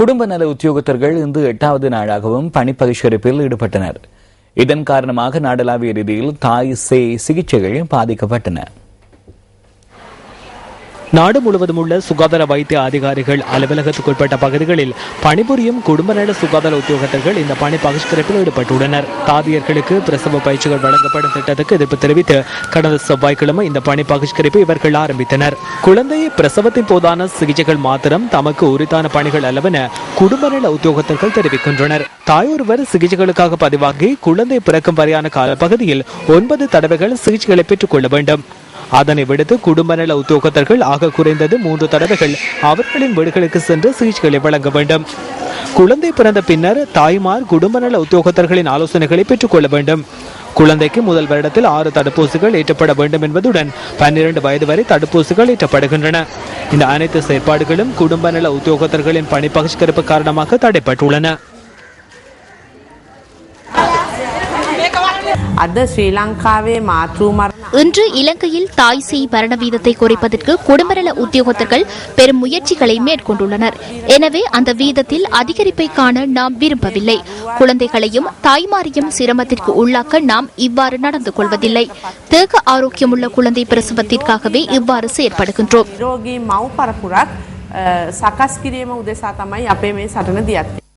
குடும்ப நல உத்தியோகத்தர்கள் இன்று 8வது நாளாகவும் பணி பகிஷ்கரிப்பில் ஈடுபட்டனர். இதன் காரணமாக நாடளாவிய ரீதியில் தாய் சேய் சிகிச்சைகள் பாதிக்கப்பட்டன. நாடு முழுவதும் உள்ள சுகாதார வைத்திய அதிகாரிகள் அலுவலகத்துக்குட்பட்ட பகுதிகளில் பணிபுரியும் குடும்ப நல சுகாதார உத்தியோகத்தர்கள் இந்த பணி பகிஷ்கரிப்பில் ஈடுபட்டுள்ளனர். தாதியர்களுக்கு பிரசவ பயிற்சிகள் வழங்கப்படும் திட்டத்துக்கு எதிர்ப்பு தெரிவித்து கடந்த செவ்வாய்க்கிழமை இந்த பணி பகிஷ்கரிப்பை இவர்கள் ஆரம்பித்தனர். குழந்தையை பிரசவத்தின் போதான சிகிச்சைகள் மாத்திரம் தமக்கு உரித்தான பணிகள் அல்லவென குடும்ப நல உத்தியோகத்தர்கள் தெரிவிக்கின்றனர். தாயொருவர் சிகிச்சைகளுக்காக பதிவாகி குழந்தை பிறக்கும் வரையான காலப்பகுதியில் 9 தடவைகள் சிகிச்சைகளை பெற்றுக் கொள்ள வேண்டும். அதனை விடுத்து குடும்ப நல உத்தியோகத்தர்கள் ஆக குறைந்தது 3 தடவைகள் அவர்களின் வீடுகளுக்கு சென்று சிகிச்சைகளை வழங்க வேண்டும். குழந்தை பிறந்த பின்னர் தாய்மார் குடும்ப நல உத்தியோகத்தர்களின் ஆலோசனைகளை பெற்றுக் கொள்ள வேண்டும். குழந்தைக்கு முதல் வருடத்தில் 6 தடுப்பூசிகள் ஏற்றப்பட வேண்டும் என்பதுடன் 12 வயது வரை தடுப்பூசிகள் ஏற்றப்படுகின்றன. இந்த அனைத்து செயற்பாடுகளும் குடும்ப நல உத்தியோகத்தர்களின் பணி பகிஷ்கரிப்பு காரணமாக தடைப்பட்டுள்ளன. இன்று இலங்கையில் தாய் சேய் மரண வீதத்தை குறைப்பதற்கு குடும்ப நல உத்தியோகத்தர்கள் பெரும் முயற்சிகளை மேற்கொண்டுள்ளனர். எனவே அந்த வீதத்தில் அதிகரிப்பை காண நாம் விரும்பவில்லை. குழந்தைகளையும் தாய்மாரையும் சிரமத்திற்கு உள்ளாக்க நாம் இவ்வாறு நடந்து கொள்வதில்லை. தேக ஆரோக்கியமுள்ள குழந்தை பிரசவத்திற்காகவே இவ்வாறு செயற்படுகின்றோம்.